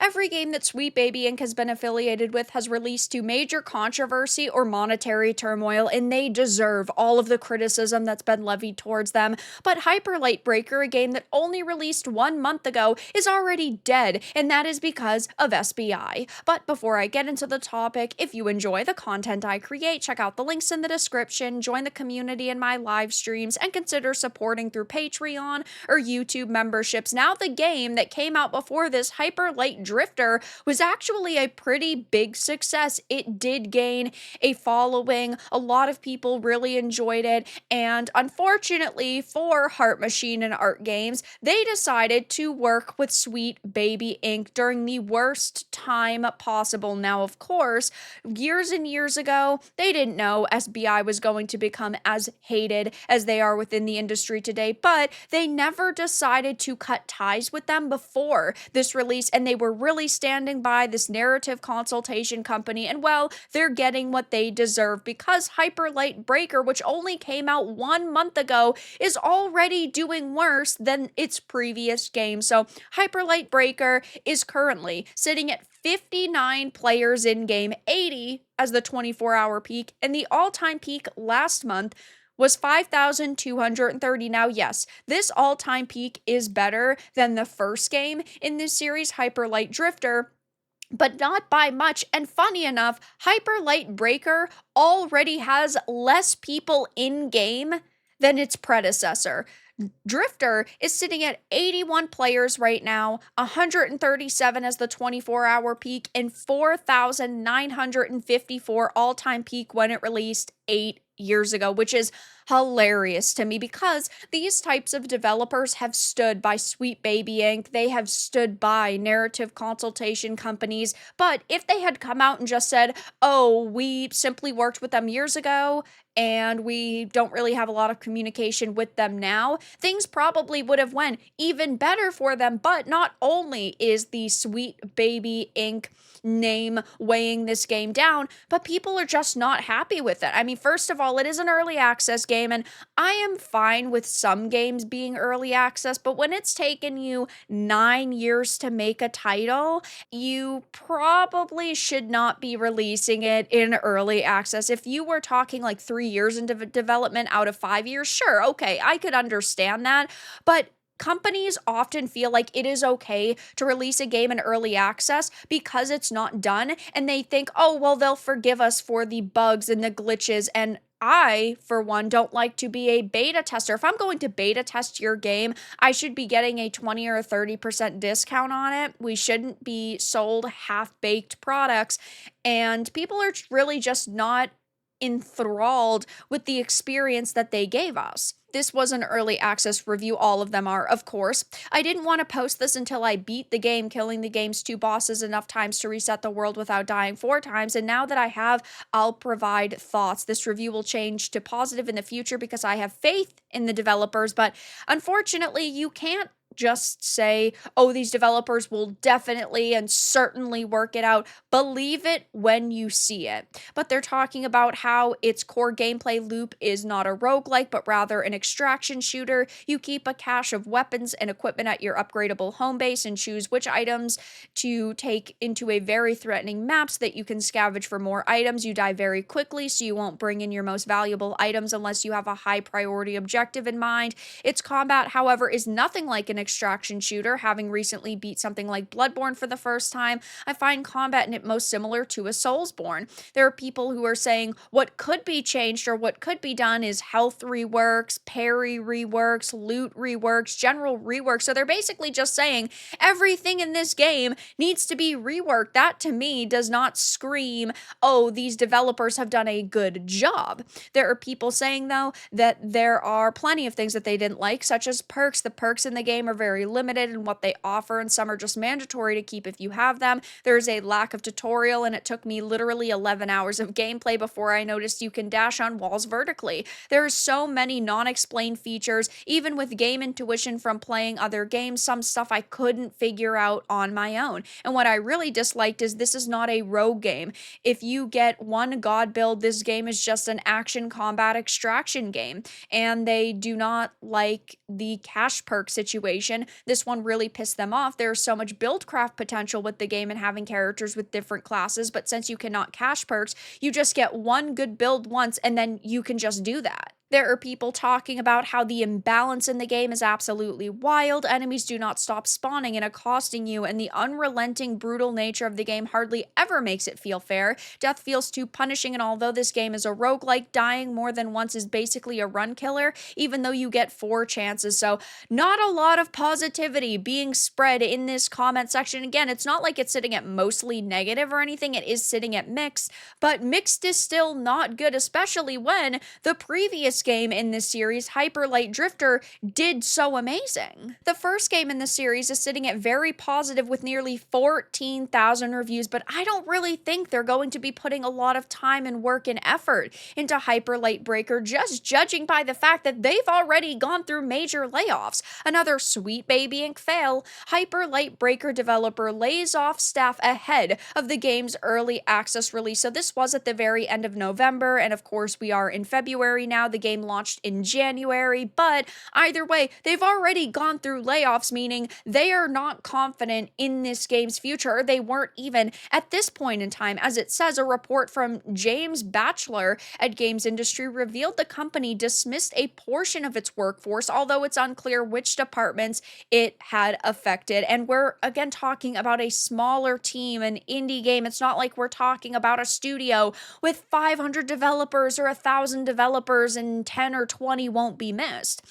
every game that Sweet Baby Inc. has been affiliated with has released to major controversy or monetary turmoil, and they deserve all of the criticism that's been levied towards them. But Hyper Light Breaker, a game that only released 1 month ago, is already dead, and that is because of SBI. But before I get into the topic, if you enjoy the content I create, check out the links in the description, join the community in my live streams, and consider supporting through Patreon or YouTube memberships. Now, the game that came out before this, Hyper Light Drifter, was actually a pretty big success. It did gain a following. A lot of people really enjoyed it, and unfortunately for Heart Machine and Art Games, they decided to work with Sweet Baby Inc. during the worst time possible. Now, of course, years and years ago, they didn't know SBI was going to become as hated as they are within the industry today, but they never decided to cut ties with them before this release, and they were really standing by this narrative consultation company, and well, they're getting what they deserve because Hyper Light Breaker, which only came out 1 month ago, is already doing worse than its previous game. So Hyper Light Breaker is currently sitting at 59 players in game, 80 as the 24-hour peak, and the all-time peak last month was 5,230. Now, yes, this all-time peak is better than the first game in this series, Hyper Light Drifter, but not by much. And funny enough, Hyper Light Breaker already has less people in game than its predecessor. Drifter is sitting at 81 players right now, 137 as the 24-hour peak, and 4,954 all-time peak when it released 8 years ago, which is hilarious to me because these types of developers have stood by Sweet Baby Inc. They have stood by narrative consultation companies. But if they had come out and just said, oh, we simply worked with them years ago and we don't really have a lot of communication with them now, things probably would have went even better for them. But not only is the Sweet Baby Inc. name weighing this game down, but people are just not happy with it. I mean, first of all, it is an early access game, and I am fine with some games being early access, but when it's taken you 9 years to make a title, you probably should not be releasing it in early access. If you were talking like 3 years into development out of 5 years, sure, okay, I could understand that, but companies often feel like it is okay to release a game in early access because it's not done, and they think, oh, well, they'll forgive us for the bugs and the glitches, and I, for one, don't like to be a beta tester. If I'm going to beta test your game, I should be getting a 20 or a 30% discount on it. We shouldn't be sold half-baked products, and people are really just not enthralled with the experience that they gave us. This was an early access review. All of them are, of course. I didn't want to post this until I beat the game, killing the game's 2 bosses enough times to reset the world without dying 4 times. And now that I have, I'll provide thoughts. This review will change to positive in the future because I have faith in the developers. But unfortunately, you can't just say, oh, these developers will definitely and certainly work it out. Believe it when you see it. But they're talking about how its core gameplay loop is not a roguelike, but rather an extraction shooter. You keep a cache of weapons and equipment at your upgradable home base and choose which items to take into a very threatening map so that you can scavenge for more items. You die very quickly, so you won't bring in your most valuable items unless you have a high priority objective in mind. Its combat, however, is nothing like an extraction shooter. Having recently beat something like Bloodborne for the first time, I find combat in it most similar to a Soulsborne. There are people who are saying what could be changed or what could be done is health reworks, parry reworks, loot reworks, general reworks. So they're basically just saying everything in this game needs to be reworked. That to me does not scream, oh, these developers have done a good job. There are people saying, though, that there are plenty of things that they didn't like, such as perks. The perks in the game are very limited in what they offer, and some are just mandatory to keep if you have them. There's a lack of tutorial, and it took me literally 11 hours of gameplay before I noticed you can dash on walls vertically. There are so many non-explained features, even with game intuition from playing other games, some stuff I couldn't figure out on my own. And what I really disliked is this is not a rogue game. If you get one god build, this game is just an action combat extraction game, and they do not like the cash perk situation situation. This one really pissed them off. There's so much build craft potential with the game and having characters with different classes, but since you cannot cash perks, you just get one good build once and then you can just do that. There are people talking about how the imbalance in the game is absolutely wild. Enemies do not stop spawning and accosting you, and the unrelenting, brutal nature of the game hardly ever makes it feel fair. Death feels too punishing, and although this game is a roguelike, dying more than once is basically a run killer, even though you get 4 chances. So, not a lot of positivity being spread in this comment section. Again, it's not like it's sitting at mostly negative or anything, it is sitting at mixed, but mixed is still not good, especially when the previous game in this series, Hyper Light Drifter, did so amazing. The first game in the series is sitting at very positive with nearly 14,000 reviews, but I don't really think they're going to be putting a lot of time and work and effort into Hyper Light Breaker, just judging by the fact that they've already gone through major layoffs. Another Sweet Baby Inc. fail. Hyper Light Breaker developer lays off staff ahead of the game's early access release. So this was at the very end of November, and of course we are in February now. The game launched in January, but either way, they've already gone through layoffs, meaning they are not confident in this game's future, or they weren't even at this point in time. As it says, a report from James Batchelor at Games Industry revealed the company dismissed a portion of its workforce, although it's unclear which departments it had affected. And we're again talking about a smaller team, an indie game. It's not like we're talking about a studio with 500 developers or 1,000 developers and 10 or 20 won't be missed.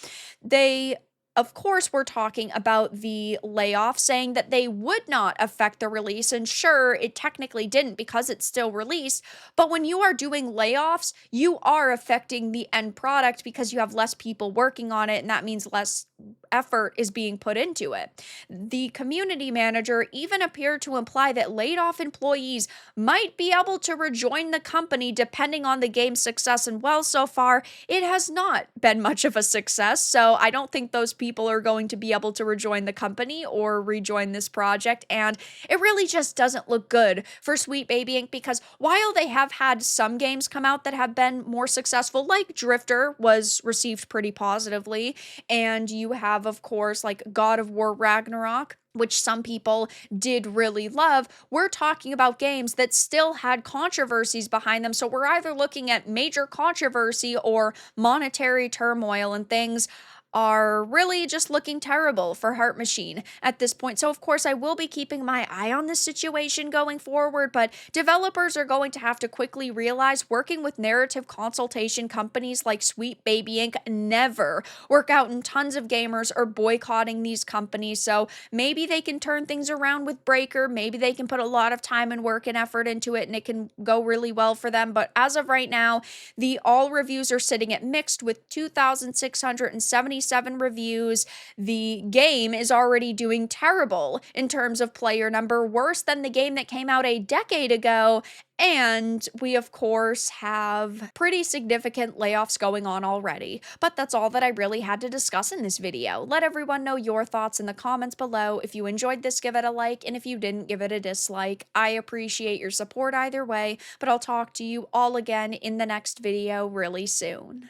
They of course, we're talking about the layoff, saying that they would not affect the release. And sure, it technically didn't because it's still released. But when you are doing layoffs, you are affecting the end product because you have less people working on it. And that means less effort is being put into it. The community manager even appeared to imply that laid off employees might be able to rejoin the company depending on the game's success. And well, so far, it has not been much of a success. So I don't think those people are going to be able to rejoin the company or rejoin this project. And it really just doesn't look good for Sweet Baby Inc. because while they have had some games come out that have been more successful, like Drifter was received pretty positively, and you have, of course, like God of War Ragnarok, which some people did really love, we're talking about games that still had controversies behind them. So we're either looking at major controversy or monetary turmoil, and things are really just looking terrible for Heart Machine at this point. So of course I will be keeping my eye on this situation going forward, but developers are going to have to quickly realize working with narrative consultation companies like Sweet Baby Inc. never work out, and tons of gamers are boycotting these companies. So maybe they can turn things around with Breaker, maybe they can put a lot of time and work and effort into it and it can go really well for them. But as of right now, the all reviews are sitting at mixed with 2,677 reviews. The game is already doing terrible in terms of player number, worse than the game that came out a decade ago. And we, of course, have pretty significant layoffs going on already. But that's all that I really had to discuss in this video. Let everyone know your thoughts in the comments below. If you enjoyed this, give it a like, and if you didn't, give it a dislike. I appreciate your support either way, but I'll talk to you all again in the next video really soon.